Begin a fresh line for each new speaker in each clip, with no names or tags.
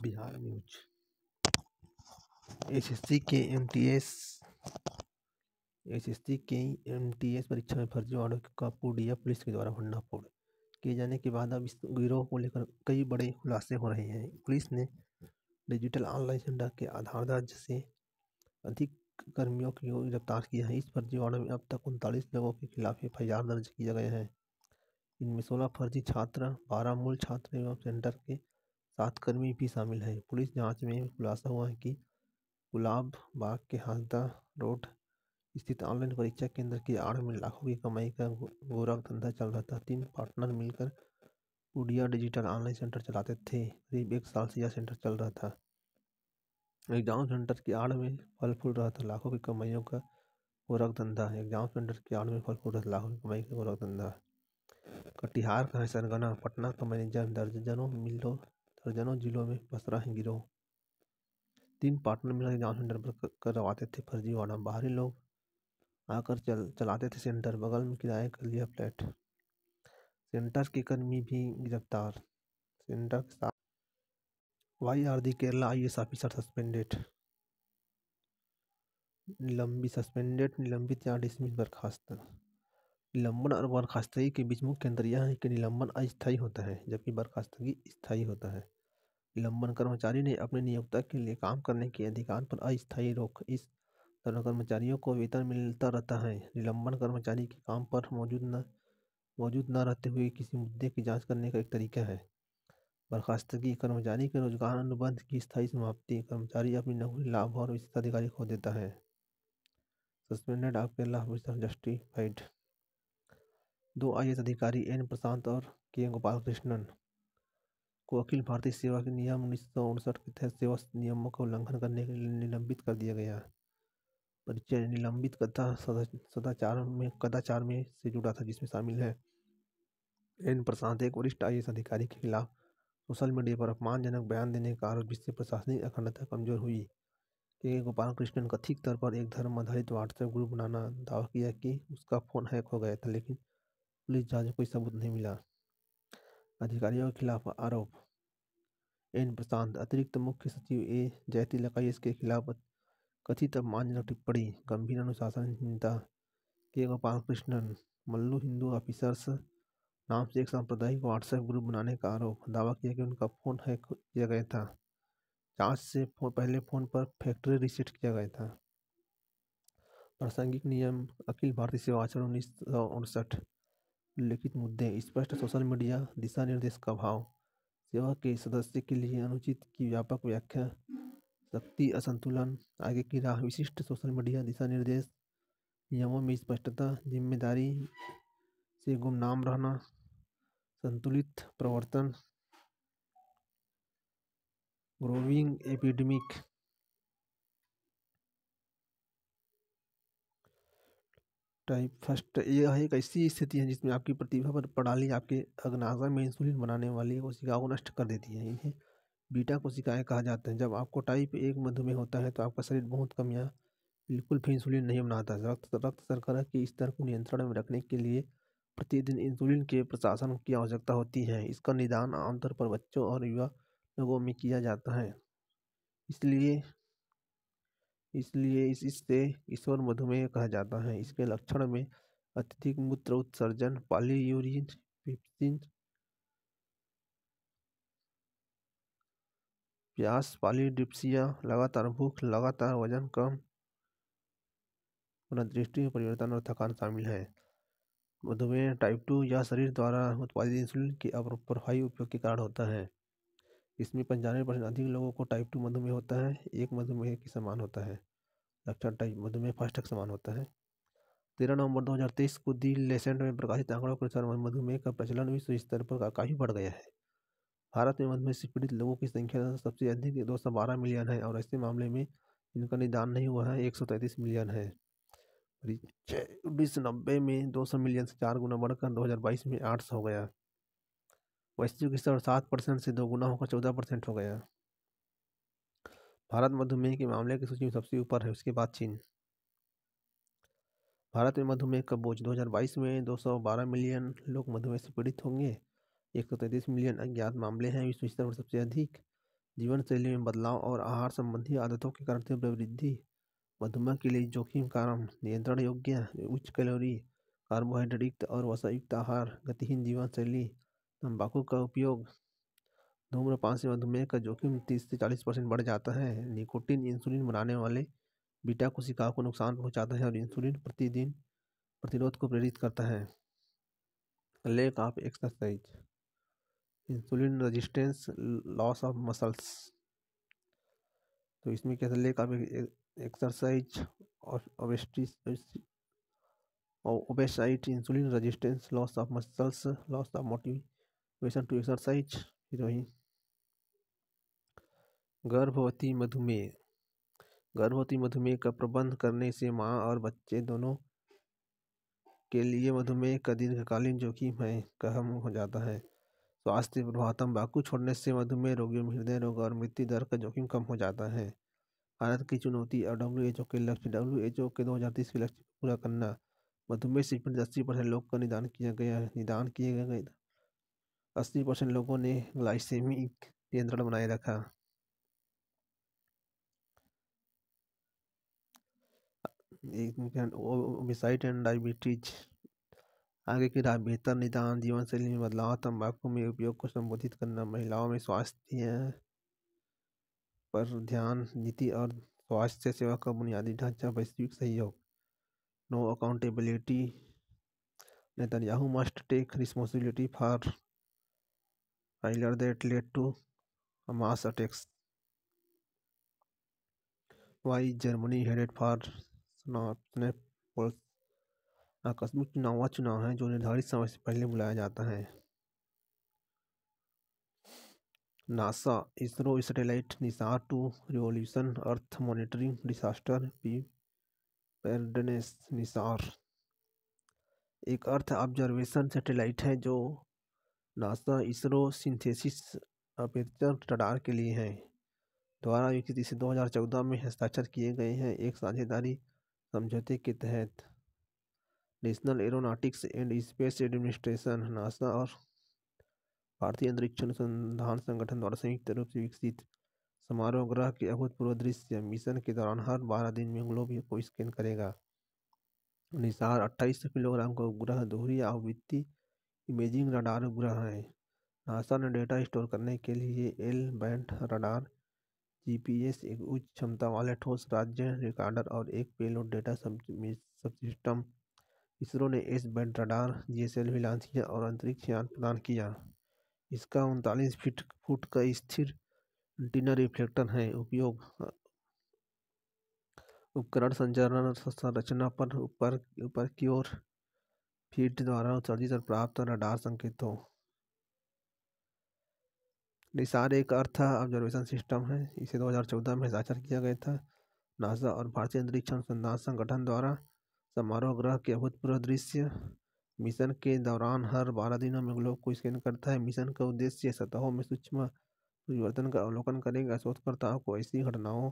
Bihar news. SSC के MTS परीक्षा में फर्जीवाड़ों का पूर्णिया पुलिस के द्वारा भंडाफोड़ किए जाने के बाद अब इस गिरोह को लेकर कई बड़े खुलासे हो रहे हैं। पुलिस ने डिजिटल ऑनलाइन सेंटर के आधार दर्ज से अधिक कर्मियों को गिरफ्तार किया है। इस फर्जीवाड़े में अब तक 39 लोगों के खिलाफ एफआईआर दर्ज किया गया है। इनमें 16 फर्जी छात्र, 12 मूल छात्र एवं सेंटर के 7 कर्मी भी शामिल हैं। पुलिस जांच में खुलासा हुआ है कि गुलाब बाग के हासदा रोड स्थित ऑनलाइन परीक्षा केंद्र की आड़ में लाखों की कमाई का गोरख धंधा चल रहा था। 3 पार्टनर मिलकर पूर्णिया डिजिटल ऑनलाइन सेंटर चलाते थे। करीब 1 साल से यह सेंटर चल रहा था। एग्जाम सेंटर की आड़ में फल फूल रहा था लाखों की कमाइयों का गोरख धंधा। एग्जाम सेंटर की आड़ में फल फूल रहा था लाखों की कमाई का गोरख धंधा। कटिहार का है सरगना, पटना का मैनेजर, दर्जनों जिलों में पसरा है गिरोह। 3 पार्टनर मिलकर एग्जाम सेंटर पर करवाते थे फर्जीवाड़ा। बाहरी लोग आकर चलाते थे सेंटर, बगल में किराए कर लिया फ्लैट। सेंटर के कर्मी भी गिरफ्तार। सेंटर के साथ YRD Kerala IAS officer suspended, निलंबित या डिसमिस, बर्खास्त। निलंबन और बर्खास्तगी के बीच मुख्य अंतर यह है कि निलंबन अस्थायी होता है जबकि बर्खास्तगी स्थायी होता है। निलंबन कर्मचारी ने अपने नियोक्ता के लिए काम करने के अधिकार पर अस्थायी रोक। इस तरह कर्मचारियों को वेतन मिलता रहता है। निलंबन कर्मचारी के काम पर मौजूद न रहते हुए किसी मुद्दे की जांच करने का एक तरीका है। बर्खास्तगी कर्मचारी के रोजगार अनुबंध की स्थायी समाप्ति। कर्मचारी अपनी नौकरी, लाभ और विशेषाधिकारी खो देता है। Suspended of Kerala officer justified. 2 IAS अधिकारी N प्रशांत और K गोपालकृष्णन को अखिल भारतीय सेवा के नियम 1959 के तहत सेवा नियमों का उल्लंघन करने के लिए निलंबित कर दिया गया। परिचय: निलंबित कदाचार में से जुड़ा था, जिसमें शामिल है N प्रशांत, एक वरिष्ठ IAS अधिकारी के खिलाफ सोशल मीडिया पर अपमानजनक बयान देने का आरोप, जिससे प्रशासनिक अखंडता कमजोर हुई। के गोपालकृष्णन कथित तौर पर एक धर्म आधारित व्हाट्सएप ग्रुप बनाना, दावा किया कि उसका फोन हैक हो गया था, लेकिन पुलिस जांच में कोई सबूत नहीं मिला। अधिकारियों के खिलाफ आरोप: N प्रशांत, अतिरिक्त मुख्य सचिव A जयतिलक IAS के खिलाफ कथित अपमानजनक टिप्पणी, गंभीर अनुशासनहीनता। के गोपालकृष्णन, मल्लू हिंदू ऑफिसर्स नाम से एक सांप्रदायिक व्हाट्सएप ग्रुप बनाने का आरोप, दावा किया कि उनका फोन हैक किया गया था। जांच से पहले फोन पर फैक्ट्री रीसेट किया गया था। प्रासंगिक नियम अखिल भारतीय सेवा आचरण 1959। उल्लेखित मुद्दे: स्पष्ट सोशल मीडिया दिशा निर्देश का अभाव, सेवा के सदस्य के लिए अनुचित की व्यापक व्याख्या, शक्ति असंतुलन, आगे की राह। विशिष्ट सोशल मीडिया दिशा निर्देश नियमों में स्पष्टता, जिम्मेदारी से गुमनाम रहना, संतुलित प्रवर्तन। Growing epidemic. टाइप फर्स्ट, यह एक ऐसी स्थिति है जिसमें आपकी प्रतिभा पर प्रणाली आपके अग्नाशय में इंसुलिन बनाने वाली कोशिकाओं को नष्ट कर देती है। इन्हें बीटा कोशिकाएं कहा जाता है। जब आपको टाइप 1 मधुमेह होता है तो आपका शरीर बहुत कम या बिल्कुल भी इंसुलिन नहीं बनाता। रक्त शर्करा के स्तर को नियंत्रण में रखने के लिए प्रतिदिन इंसुलिन के प्रशासन की आवश्यकता होती है। इसका निदान आमतौर पर बच्चों और युवा लोगों में किया जाता है। इसलिए इससे ईश्वर मधुमेह कहा जाता है। इसके लक्षण में अत्यधिक मूत्र उत्सर्जन, पॉलीयूरिन पेप्सिन, प्यास, पॉलीडिप्सिया, लगातार भूख, लगातार वजन कम होना, दृष्टि में परिवर्तन और थकान शामिल है। मधुमेह टाइप 2 या शरीर द्वारा उत्पादित इंसुलिन के अप्रभावी उपयोग के कारण होता है। इसमें 95% अधिक लोगों को टाइप 2 मधुमेह होता है। एक मधुमेह के समान होता है। लक्षण: टाइप मधुमेह फर्स्ट के समान होता है। 13 नवंबर 2023 को दी लेसेंट में प्रकाशित आंकड़ों के अनुसार मधुमेह का प्रचलन विश्व स्तर पर काफी बढ़ गया है। भारत में मधुमेह से पीड़ित लोगों की संख्या सबसे अधिक 212 मिलियन है और ऐसे मामले में जिनका निदान नहीं हुआ है 133 मिलियन है। 1990 में 200 मिलियन से 4 गुना बढ़कर 2022 में 800 हो गया। वैश्विक स्तर 7% से 2 गुना होकर 14% हो गया। भारत मधुमेह के मामले की सूची में सबसे ऊपर है, उसके बाद चीन। भारत में मधुमेह का बोझ: 2022 में 212 मिलियन लोग मधुमेह से पीड़ित होंगे। 133 मिलियन अज्ञात मामले हैं। विश्व स्तर पर सबसे अधिक जीवन शैली में बदलाव और आहार संबंधी आदतों के कारण तीव्र वृद्धि। मधुमेह के लिए जोखिम कारण नियंत्रण योग्य उच्च कैलोरी, कार्बोहाइड्रेट युक्त और वसा युक्त आहार, गतिहीन जीवन शैली, तंबाकू का उपयोग। धूम्रपान से मधुमेह का जोखिम 30 से 40% बढ़ जाता है। निकोटीन इंसुलिन बनाने वाले बीटा कोशिकाओं को नुकसान पहुंचाता है और इंसुलिन प्रतिरोध को प्रेरित करता है। Lack of exercise, insulin resistance, loss of muscles. तो इसमें क्या लैक ऑफ एक्सरसाइज और obesity, insulin resistance, loss of muscles, loss of motivation to exercise. फिर वही गर्भवती मधुमेह का प्रबंध करने से माँ और बच्चे दोनों के लिए मधुमेह का दीर्घकालीन जोखिम है कम हो जाता है। स्वास्थ्य प्रभाव, तंबाकू छोड़ने से मधुमेह रोगियों में हृदय रोग और मृत्यु दर का जोखिम कम हो जाता है। भारत की चुनौती और WHO के लक्ष्य। WHO के 2030 के लक्ष्य को पूरा करना। मधुमेह से 80% लोग का निदान किया गया। 80% लोगों ने ग्लाइसेमिक नियंत्रण बनाए रखा। ओबेसाइटी एंड डायबिटीज, आगे की राह बेहतर निदान, जीवन शैली में बदलाव, तंबाकू में उपयोग को संबोधित करना, महिलाओं में स्वास्थ्य पर ध्यान, नीति और स्वास्थ्य सेवा का बुनियादी ढांचा, वैश्विक सहयोग। No accountability, Netanyahu must take responsibility for failure that led to mass attacks. Why Germany headed for snap polls? आकस्मिक चुनाव वह चुनाव है जो निर्धारित समय से पहले बुलाया जाता है। NASA ISRO satellite NISAR to revolution earth monitoring disaster preparedness. NISAR एक अर्थ ऑब्जर्वेशन सैटेलाइट है जो NASA ISRO synthesis aperture radar के लिए है द्वारा विकसित। इसे 2014 में हस्ताक्षर किए गए हैं एक साझेदारी समझौते के तहत। National aeronautics and space administration, NASA और भारतीय अंतरिक्ष अनुसंधान संगठन द्वारा संयुक्त रूप से विकसित समारोह ग्रह के अभूतपूर्व दृश्य। मिशन के दौरान हर 12 दिन में ग्लोब को स्कैन करेगा। निसार 2800 किलोग्राम का उपग्रह दोहरी आवृत्ति इमेजिंग रडार उपग्रह है। नासा ने डेटा स्टोर करने के लिए एल बैंड रडार, GPS, एक उच्च क्षमता वाले ठोस राज्य रिकॉर्डर और एक पेलोड डेटा सबसिस्टम। इसरो ने एस बैंड रडार GSL भी लॉन्च किया और अंतरिक्ष यान प्रदान किया। इसका 39 फुट का स्थिर एंटीना रिफ्लेक्टर है। उपयोग उपकरण संरचना पर ऊपर की ओर फीड द्वारा उत्सर्जित और प्राप्त रडार संकेतों। निसार एक अर्थ ऑब्जर्वेशन सिस्टम है। इसे 2014 में हस्ताक्षर किया गया था। नासा और भारतीय अंतरिक्ष अनुसंधान संगठन द्वारा समारोह ग्रह के अभूतपूर्व दृश्य। मिशन के दौरान हर 12 दिनों में ग्लोब को स्कैन करता है। मिशन का उद्देश्य सतहों में सूक्ष्म परिवर्तन का अवलोकन करेगा। शोधकर्ताओं को ऐसी घटनाओं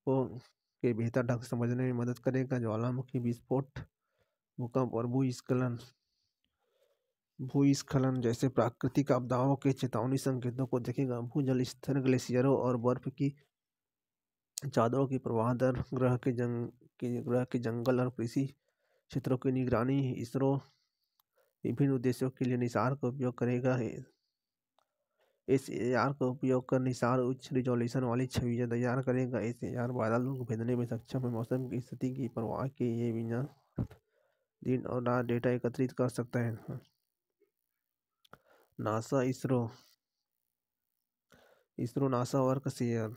को के बेहतर ढंग से समझने में मदद करेगा। ज्वालामुखी विस्फोट, भूकंप और भूस्खलन जैसे प्राकृतिक आपदाओं के चेतावनी संकेतों को देखेगा। भूजल स्तर, ग्लेशियरों और बर्फ की चादरों की प्रवाह दर, ग्रह के जंगल और कृषि क्षेत्रों की निगरानी। इसरो विभिन्न उद्देश्यों के लिए निसार का उपयोग करेगा। SAR का उपयोग कर निसार उच्च रिजोल्यूशन वाली छवियां तैयार करेगा। SAR बादलों को भेजने में सक्षम है। मौसम की स्थिति की परवाह किए बिना दिन और रात डेटा एकत्रित कर सकता है। NASA ISRO NASA work share.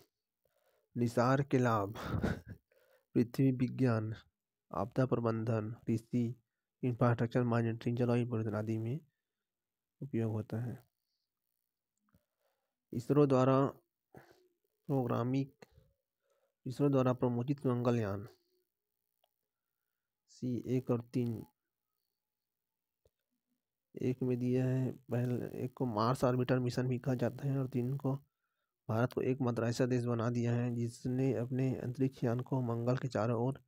Nisar के लाभ पृथ्वी विज्ञान, आपदा प्रबंधन, कृषि, इंफ्रास्ट्रक्चर मॉनिटरिंग, जलवायु परिवर्तन आदि में उपयोग होता है। इसरो द्वारा प्रमोदित मंगलयान C1 और 3 एक में दिया है। पहले एक को मार्स ऑर्बिटर मिशन भी कहा जाता है और 3 को भारत को एकमात्र ऐसा देश बना दिया है जिसने अपने अंतरिक्ष यान को मंगल के चारों ओर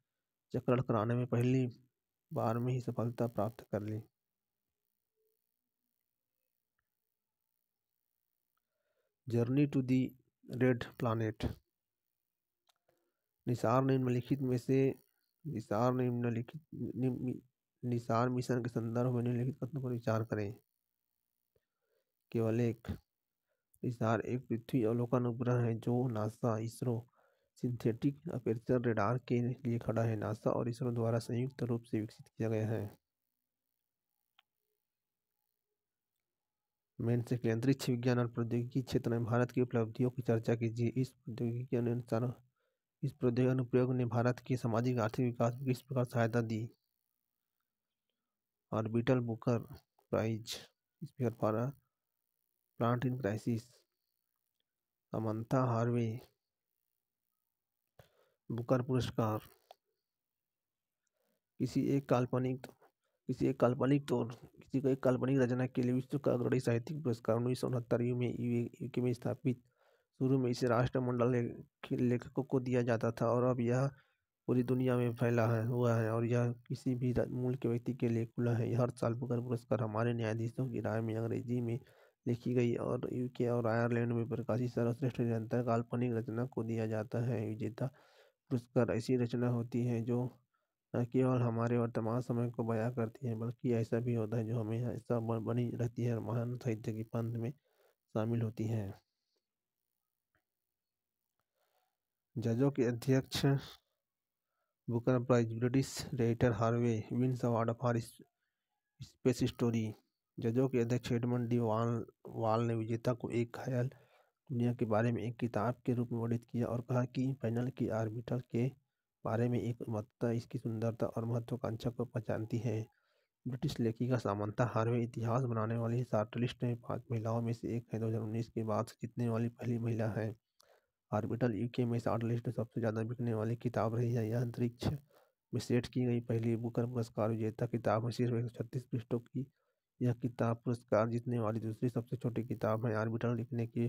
चक्रण कराने में पहली बार में ही सफलता प्राप्त कर ली। Journey to the red planet. NISAR mission के संदर्भ में निम्नलिखित कथनों पर विचार करें। केवल एक। निसार एक पृथ्वी अवलोकन उपग्रह है जो NASA ISRO synthetic aperture radar के लिए खड़ा है। नासा और इसरो द्वारा संयुक्त रूप से विकसित किया गया है। मेन से अंतरिक्ष विज्ञान और प्रौद्योगिकी क्षेत्र में भारत की उपलब्धियों की चर्चा कीजिए। इस प्रौद्योगिकी अनुप्रयोग ने भारत के सामाजिक आर्थिक विकास में किस प्रकार सहायता दी। Orbital Booker prize speaker for plant in crisis. Samantha Harvey Booker पुरस्कार। किसी एक काल्पनिक रचना के लिए विश्व का अग्रणी साहित्यिक पुरस्कार 1969 में यूके में स्थापित। शुरू में इसे राष्ट्रमंडल लेखकों को दिया जाता था और अब यह पूरी दुनिया में फैला हुआ है और यह किसी भी मूल के व्यक्ति के लिए खुला है। हर साल बुकर पुरस्कार हमारे न्यायाधीशों की राय में अंग्रेजी में लिखी गई और यूके और आयरलैंड में प्रकाशित सर्वश्रेष्ठ निरंतर काल्पनिक रचना को दिया जाता है। विजेता पुरस्कार ऐसी रचना होती है जो न केवल हमारे वर्तमान समय को बयां करती है बल्कि ऐसा भी होता है जो हमें ऐसा बनी रहती है और महान साहित्य की पंथ में शामिल होती है। जजों के अध्यक्ष Booker prize. British writer Harvey wins award for space story. जजों के अध्यक्ष एडमंड डी वाल ने विजेता को एक ख्याल दुनिया के बारे में एक किताब के रूप में वर्णित किया और कहा कि पैनल की ऑर्बिटर के बारे में एक महत्ता इसकी सुंदरता और महत्वाकांक्षा को पहचानती है। ब्रिटिश लेखिका सामंथा हार्वे इतिहास बनाने वाली शॉर्टलिस्ट में 5 महिलाओं में से एक है। 2019 के बाद से जीतने वाली पहली महिला है। ऑर्बिटल यूके में शॉर्टलिस्ट में सबसे ज़्यादा बिकने वाली किताब रही है। यह अंतरिक्ष में सेट की गई पहली बुकर पुरस्कार विजेता किताब है। सिर्फ 136 पृष्ठों की यह किताब पुरस्कार जीतने वाली दूसरी सबसे छोटी किताब है। ऑर्बिटल लिखने के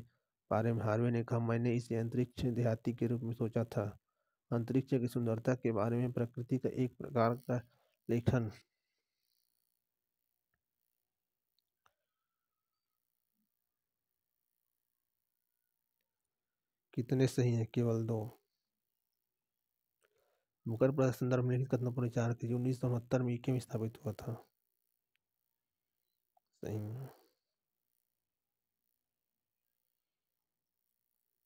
बारे में हार्वे ने कहा, मैंने इसे अंतरिक्ष देहाती के रूप में सोचा था। अंतरिक्ष की सुंदरता के बारे में प्रकृति का एक प्रकार का लेखन। कितने सही है? केवल 2। बुकर प्राइज संदर्भ में लिखित कथनों पर विचार कीजिए। 1969 में यूके में स्थापित हुआ था। सही है।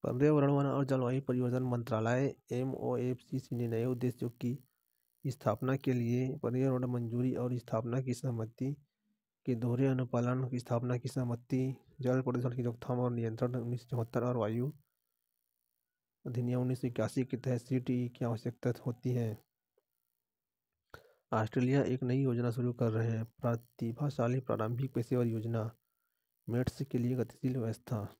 पर्यावरण वन और जलवायु परिवर्तन मंत्रालय MOFCC ने नए उद्देश्यों की स्थापना के लिए पर्यावरण मंजूरी और स्थापना की सहमति के दोहरे अनुपालन की स्थापना की सहमति, जल प्रदूषण की रोकथाम और नियंत्रण 1974 और वायु अधिनियम 1981 के तहत CTE की आवश्यकता होती है। ऑस्ट्रेलिया एक नई योजना शुरू कर रहे हैं। प्रतिभाशाली प्रारंभिक पेशेवर योजना मेट्स के लिए गतिशील व्यवस्था।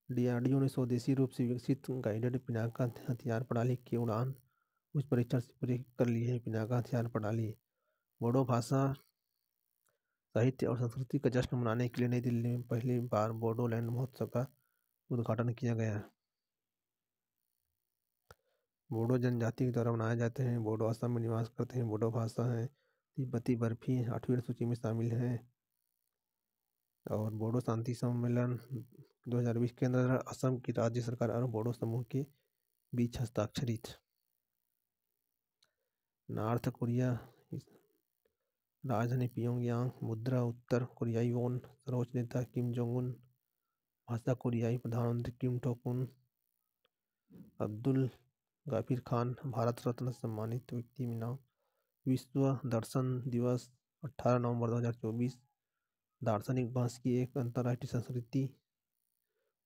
DRDO ने स्वदेशी रूप से विकसित गाइडेड पिनाका हथियार प्रणाली की उड़ान उच्च परीक्षण से पूरी कर ली है। पिनाका हथियार प्रणाली बोडो भाषा साहित्य और संस्कृति का जश्न मनाने के लिए नई दिल्ली में पहली बार बोडोलैंड महोत्सव का उद्घाटन किया गया। बोडो जनजाति के द्वारा मनाए जाते हैं। बोडो असम में निवास करते हैं। बोडो भाषा है। तिब्बती बर्फी 8वीं सूची में शामिल है। और बोडो शांति सम्मेलन 2020 के अंदर असम की राज्य सरकार और बोडो समूह के बीच हस्ताक्षरित। नॉर्थ कोरिया राजधानी प्योंगयांग। मुद्रा उत्तर कोरियाई वोन। सर्वोच्च नेता किम जोंग उन। भाषा कोरियाई। प्रधानमंत्री किम टोक उन। अब्दुल गाफिर खान भारत रत्न सम्मानित व्यक्ति में नाम। विश्व दर्शन दिवस 18 नवंबर 2024। दार्शनिक बहस की एक अंतर्राष्ट्रीय संस्कृति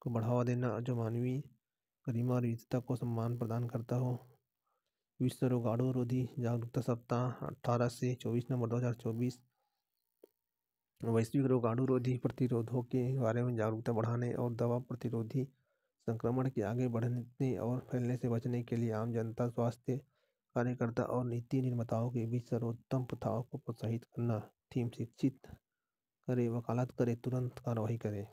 को बढ़ावा देना जो मानवीय गरिमा और विविधता को सम्मान प्रदान करता हो। विश्व रोगाणु रोधी जागरूकता सप्ताह 18 से 24 नवंबर 2024। वैश्विक रोगाणु रोधी प्रतिरोधों के बारे में जागरूकता बढ़ाने और दवा प्रतिरोधी संक्रमण के आगे बढ़ने और फैलने से बचने के लिए आम जनता, स्वास्थ्य कार्यकर्ता और नीति निर्माताओं के बीच सर्वोत्तम प्रथाओं को प्रोत्साहित करना। थीम शिक्षित करें, वकालत करें, तुरंत कार्रवाई करें।